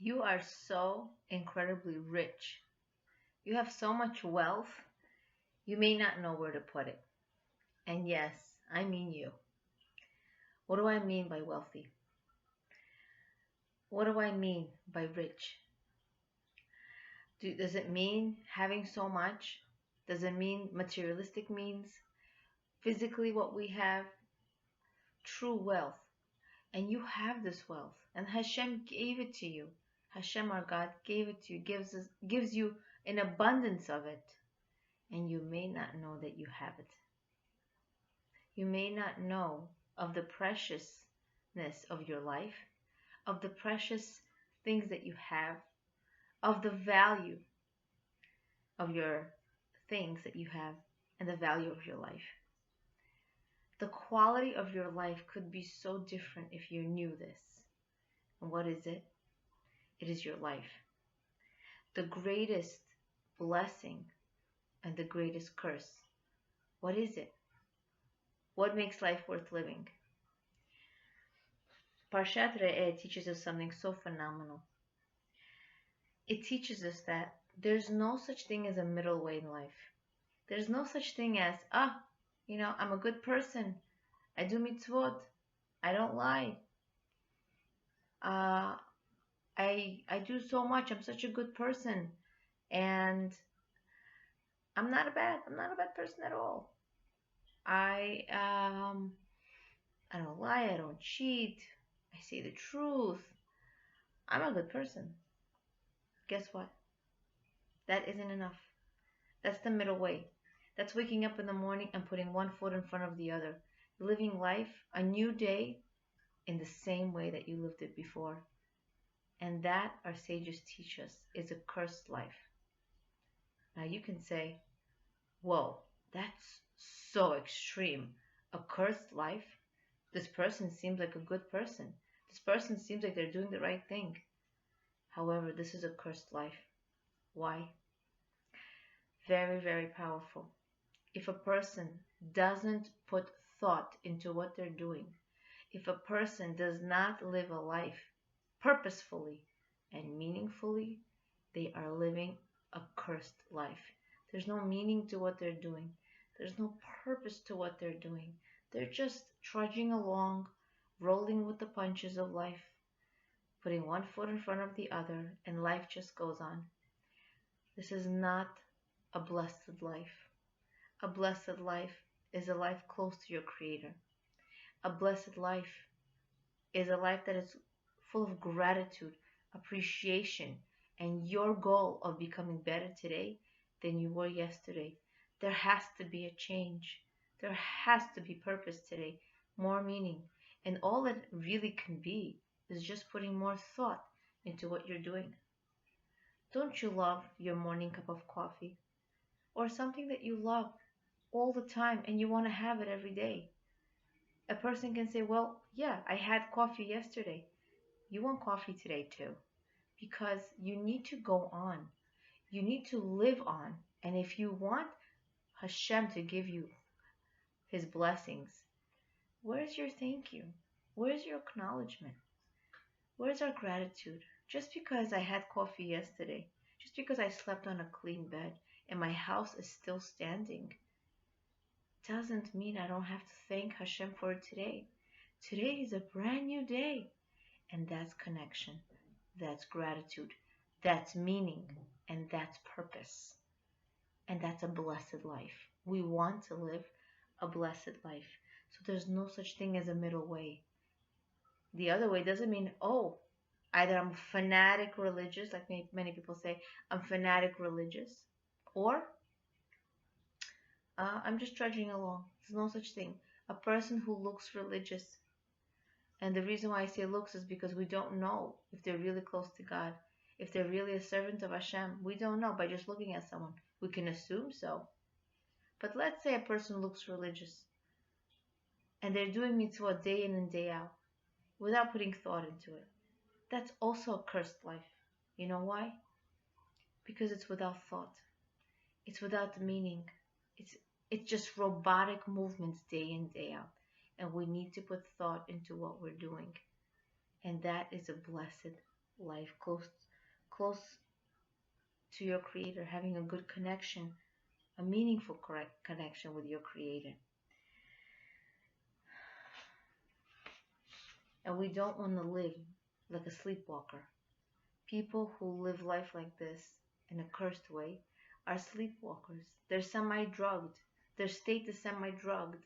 You are so incredibly rich. You have so much wealth, you may not know where to put it. And yes, I mean you. What do I mean by wealthy? What do I mean by rich? Does it mean having so much? Does it mean materialistic means? Physically, what we have? True wealth. And you have this wealth. And Hashem gave it to you. Hashem, our God, gave it to you, gives you an abundance of it. And you may not know that you have it. You may not know of the preciousness of your life, of the precious things that you have, of the value of your things that you have, and the value of your life. The quality of your life could be so different if you knew this. And what is it? It is your life. The greatest blessing and the greatest curse. What is it? What makes life worth living? Parshat Re'eh teaches us something so phenomenal. It teaches us that there's no such thing as a middle way in life. There's no such thing as, I'm a good person. I do mitzvot. I don't lie. I do so much. I'm such a good person. And I'm not a bad person at all. I don't lie, I don't cheat, I say the truth. I'm a good person. Guess what? That isn't enough. That's the middle way. That's waking up in the morning and putting one foot in front of the other. Living life, a new day, in the same way that you lived it before. And that, our sages teach us, is a cursed life. Now you can say, whoa, that's so extreme. A cursed life? This person seems like a good person. This person seems like they're doing the right thing. However, this is a cursed life. Why? Very, very powerful. If a person doesn't put thought into what they're doing, if a person does not live a life purposefully and meaningfully, they are living a cursed life. There's no meaning to what they're doing. There's no purpose to what they're doing. They're just trudging along, rolling with the punches of life, putting one foot in front of the other, and life just goes on. This is not a blessed life. A blessed life is a life close to your Creator. A blessed life is a life that is full of gratitude, appreciation, and your goal of becoming better today than you were yesterday. There has to be a change. There has to be purpose today, more meaning. And all it really can be is just putting more thought into what you're doing. Don't you love your morning cup of coffee? Or something that you love all the time and you want to have it every day? A person can say, well, yeah, I had coffee yesterday. You want coffee today too. Because you need to go on. You need to live on. And if you want Hashem to give you His blessings, where's your thank you? Where's your acknowledgement? Where's our gratitude? Just because I had coffee yesterday, just because I slept on a clean bed and my house is still standing, doesn't mean I don't have to thank Hashem for it today. Today is a brand new day. And that's connection. That's gratitude. That's meaning. And that's purpose. And that's a blessed life. We want to live a blessed life. So there's no such thing as a middle way. The other way doesn't mean, either I'm fanatic religious, like many people say, I'm fanatic religious, or I'm just trudging along. There's no such thing. A person who looks religious, and the reason why I say looks is because we don't know if they're really close to God, if they're really a servant of Hashem. We don't know by just looking at someone. We can assume so. But let's say a person looks religious, and they're doing mitzvot day in and day out, without putting thought into it. That's also a cursed life. You know why? Because it's without thought. It's without meaning. It's just robotic movements day in, day out. And we need to put thought into what we're doing. And that is a blessed life close to your creator, having a good connection, a meaningful correct connection with your creator. And we don't want to live like a sleepwalker. People who live life like this in a cursed way are sleepwalkers. They're semi drugged. Their state is semi drugged.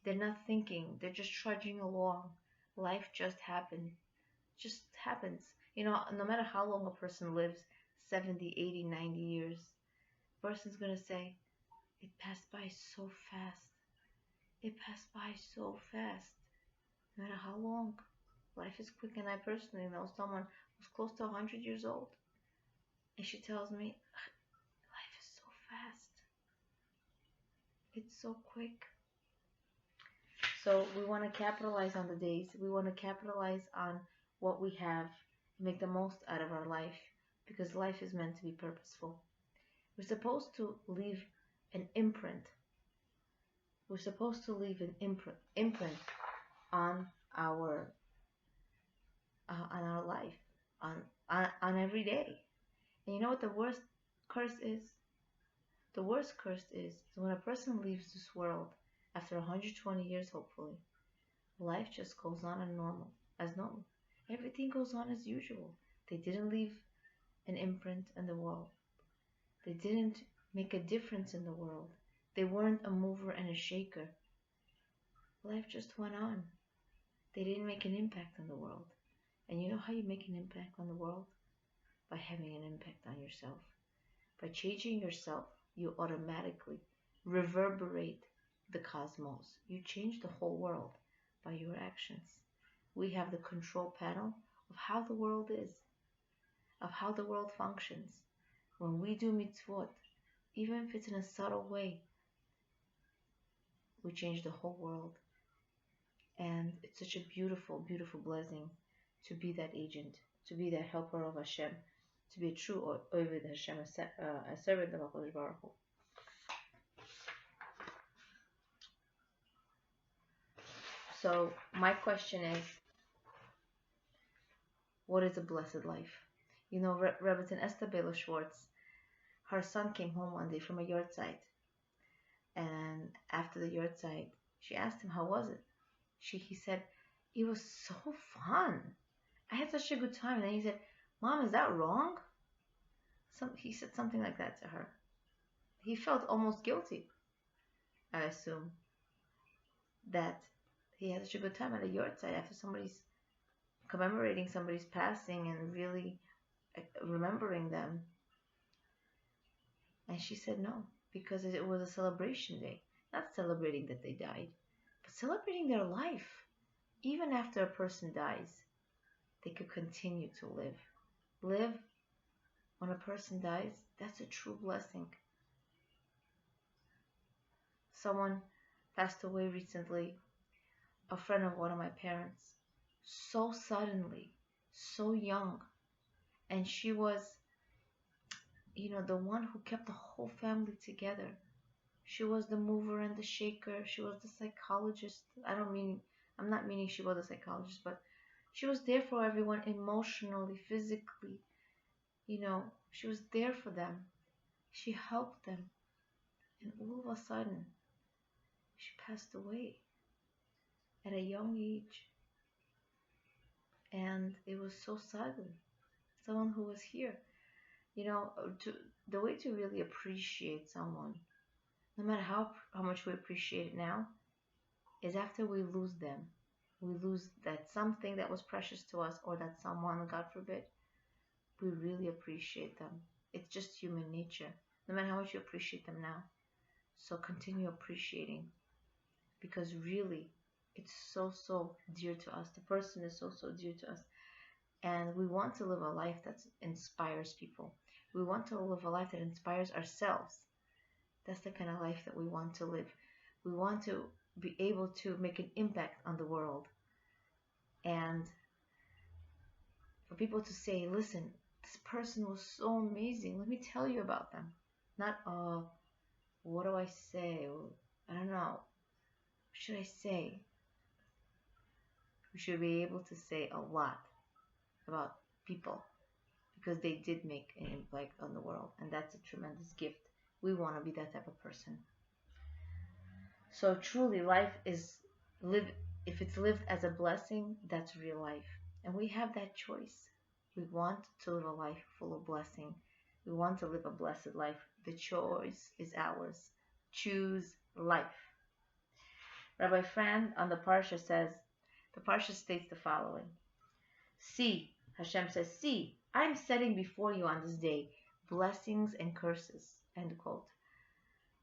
They're not thinking, they're just trudging along. Life just happens. Just happens. No matter how long a person lives, 70, 80, 90 years, a person's going to say, it passed by so fast. It passed by so fast. No matter how long. Life is quick, and I personally know someone who's close to 100 years old. And she tells me, life is so fast. It's so quick. So we want to capitalize on the days. We want to capitalize on what we have, make the most out of our life, because life is meant to be purposeful. We're supposed to leave an imprint. We're supposed to leave an imprint on our life, on every day. And you know what the worst curse is? The worst curse is when a person leaves this world after 120 years, hopefully. Life just goes on as normal. Everything goes on as usual. They didn't leave an imprint in the world. They didn't make a difference in the world. They weren't a mover and a shaker. Life just went on. They didn't make an impact on the world. And you know how you make an impact on the world? By having an impact on yourself. By changing yourself, you automatically reverberate the cosmos. You change the whole world by your actions. We have the control panel of how the world is, of how the world functions. When we do mitzvot, even if it's in a subtle way, we change the whole world. And it's such a beautiful, beautiful blessing to be that agent, to be that helper of Hashem, to be a true Ovid Hashem, a servant of HaKadosh Baruch Hu. So my question is, what is a blessed life? You know, Rebbetzin Esther Bela Schwartz, her son came home one day from a yard site. And after the yard site, she asked him, how was it? He said, it was so fun. I had such a good time. And then he said, Mom, is that wrong? He said something like that to her. He felt almost guilty, I assume, that he had such a good time at a yard site after somebody's commemorating somebody's passing and really remembering them. And she said no, because it was a celebration day. Not celebrating that they died, but celebrating their life. Even after a person dies, they could continue to live. Live when a person dies, that's a true blessing. Someone passed away recently, a friend of one of my parents, so suddenly, so young. And she was, the one who kept the whole family together. She was the mover and the shaker. She was the psychologist. I'm not meaning she was a psychologist, but she was there for everyone emotionally, physically. She was there for them. She helped them. And all of a sudden, she passed away at a young age. And it was so sudden. Someone who was here. The way to really appreciate someone, no matter how much we appreciate it now, is after we lose them. We lose that something that was precious to us, or that someone, God forbid, we really appreciate them. It's just human nature, no matter how much you appreciate them now. So continue appreciating, because really, it's so, so dear to us. The person is so, so dear to us. And we want to live a life that inspires people. We want to live a life that inspires ourselves. That's the kind of life that we want to live. We want to be able to make an impact on the world. And for people to say, listen, this person was so amazing. Let me tell you about them. Not, what do I say? I don't know. What should I say? We should be able to say a lot about people because they did make an impact on the world, and that's a tremendous gift. We want to be that type of person. So truly, life is live. If it's lived as a blessing, that's real life, and we have that choice. We want to live a life full of blessing. We want to live a blessed life. The choice is ours. Choose life. Rabbi Fran on the Parsha says, the Parsha states the following. See, Hashem says, see, I'm setting before you on this day blessings and curses. End quote.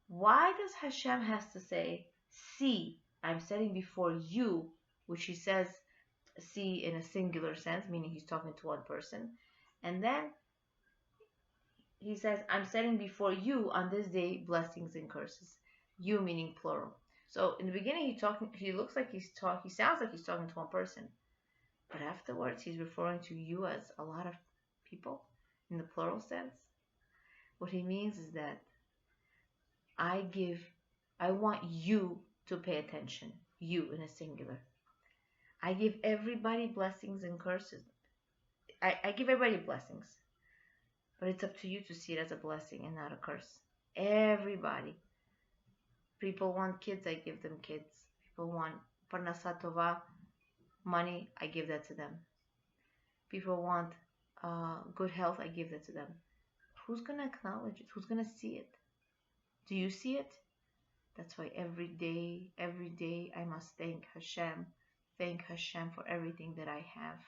Why does Hashem has to say, see, I'm setting before you, which he says, see in a singular sense, meaning he's talking to one person. And then he says, I'm setting before you on this day blessings and curses. You meaning plural. So in the beginning he looks like he sounds like he's talking to one person. But afterwards he's referring to you as a lot of people in the plural sense. What he means is that I want you to pay attention. You in a singular. I give everybody blessings and curses. I give everybody blessings. But it's up to you to see it as a blessing and not a curse. Everybody. People want kids, I give them kids. People want parnasa tova, money, I give that to them. People want good health, I give that to them. Who's going to acknowledge it? Who's going to see it? Do you see it? That's why every day I must thank Hashem for everything that I have.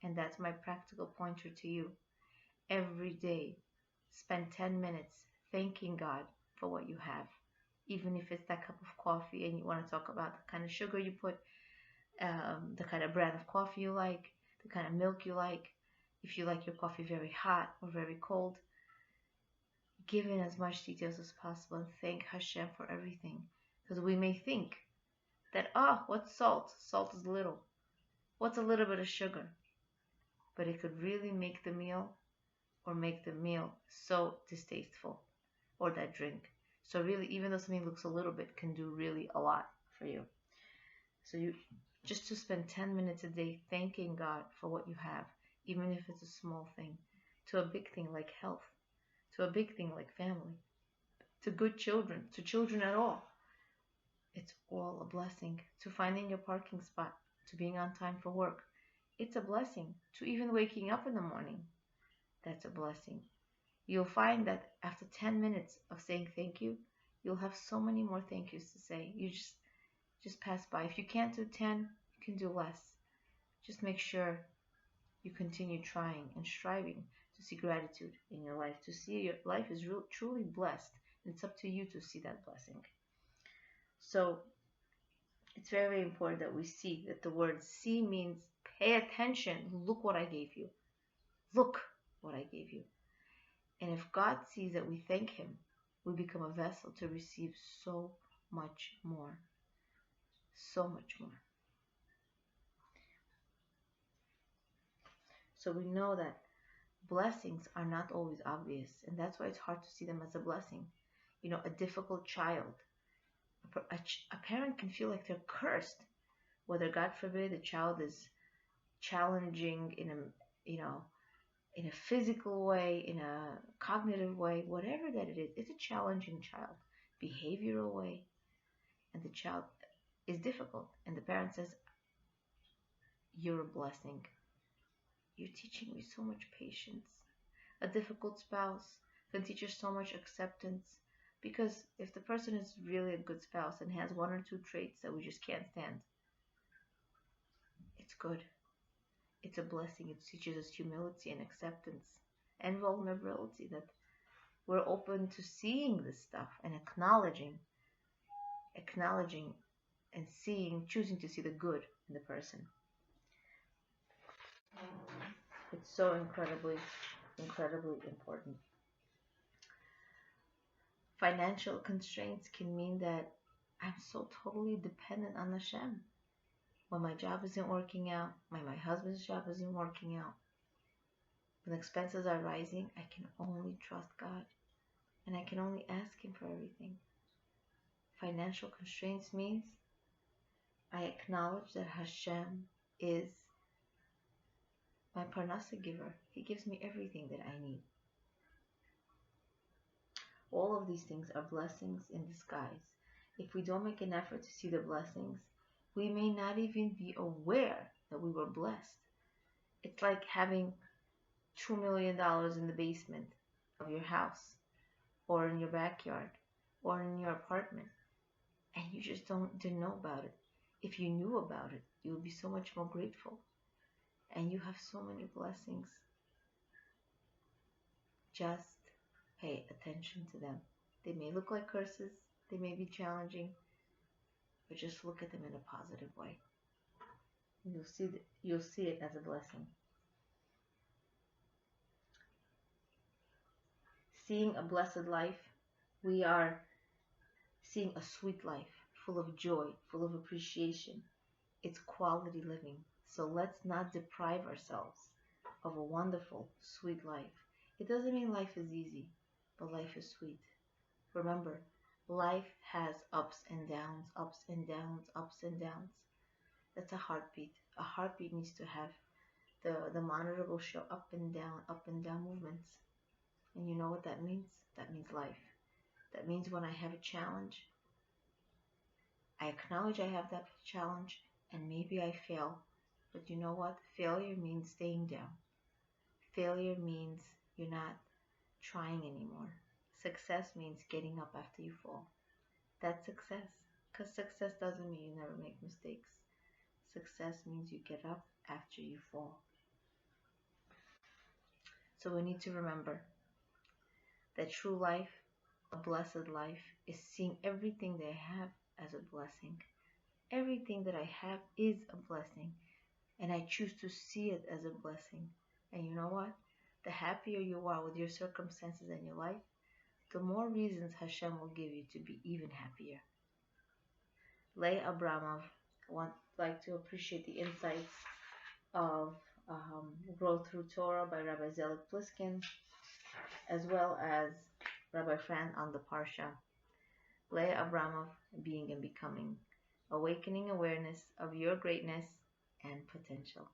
And that's my practical pointer to you. Every day, spend 10 minutes thanking God for what you have. Even if it's that cup of coffee and you want to talk about the kind of sugar you put, the kind of brand of coffee you like, the kind of milk you like, if you like your coffee very hot or very cold. Give in as much details as possible and thank Hashem for everything. Because we may think that, what's salt? Salt is little. What's a little bit of sugar? But it could really make the meal or make the meal so distasteful, or that drink. So really, even though something looks a little bit, can do really a lot for you. So you just to spend 10 minutes a day thanking God for what you have, even if it's a small thing, to a big thing like health, to a big thing like family, to good children, to children at all. It's all a blessing. To finding your parking spot, to being on time for work. It's a blessing. To even waking up in the morning. That's a blessing. You'll find that after 10 minutes of saying thank you, you'll have so many more thank yous to say. You just pass by. If you can't do 10, you can do less. Just make sure you continue trying and striving to see gratitude in your life, to see your life is truly blessed. And it's up to you to see that blessing. So it's very, very important that we see that the word see means pay attention. Look what I gave you. Look what I gave you. And if God sees that we thank Him, we become a vessel to receive so much more. So much more. So we know that blessings are not always obvious, and that's why it's hard to see them as a blessing. You know, a difficult child, a parent can feel like they're cursed, whether, God forbid, the child is challenging in a physical way, in a cognitive way, whatever that it is. It's a challenging child, behavioral way, and the child is difficult, and the parent says, you're a blessing. You're teaching me so much patience. A difficult spouse can teach us so much acceptance, because if the person is really a good spouse and has one or two traits that we just can't stand, it's good. It's a blessing. It teaches us humility and acceptance and vulnerability, that we're open to seeing this stuff and acknowledging and choosing to see the good in the person. It's so incredibly, incredibly important. Financial constraints can mean that I'm so totally dependent on Hashem. When my job isn't working out, my husband's job isn't working out, when expenses are rising, I can only trust God, and I can only ask Him for everything. Financial constraints means I acknowledge that Hashem is my Parnasa giver. He gives me everything that I need. All of these things are blessings in disguise. If we don't make an effort to see the blessings, we may not even be aware that we were blessed. It's like having $2 million in the basement of your house, or in your backyard, or in your apartment, and you just didn't know about it. If you knew about it, you would be so much more grateful. And you have so many blessings. Just pay attention to them. They may look like curses, they may be challenging, but just look at them in a positive way. You'll see it as a blessing. Seeing a blessed life, we are seeing a sweet life, full of joy, full of appreciation. It's quality living. So let's not deprive ourselves of a wonderful, sweet life. It doesn't mean life is easy, but life is sweet. Remember, life has ups and downs, ups and downs, ups and downs. That's a heartbeat. A heartbeat needs to have the monitor will show up and down movements. And you know what that means? That means life. That means when I have a challenge, I acknowledge I have that challenge and maybe I fail. But you know what? Failure means staying down. Failure means you're not trying anymore. Success means getting up after you fall. That's success. Because success doesn't mean you never make mistakes. Success means you get up after you fall. So we need to remember that true life, a blessed life, is seeing everything that I have as a blessing. Everything that I have is a blessing, and I choose to see it as a blessing. And you know what? The happier you are with your circumstances in your life, the more reasons Hashem will give you to be even happier. Leah Abramov would like to appreciate the insights of Growth Through Torah by Rabbi Zelik Pliskin, as well as Rabbi Fran on the Parsha. Leah Abramov, Being and Becoming, awakening awareness of your greatness and potential.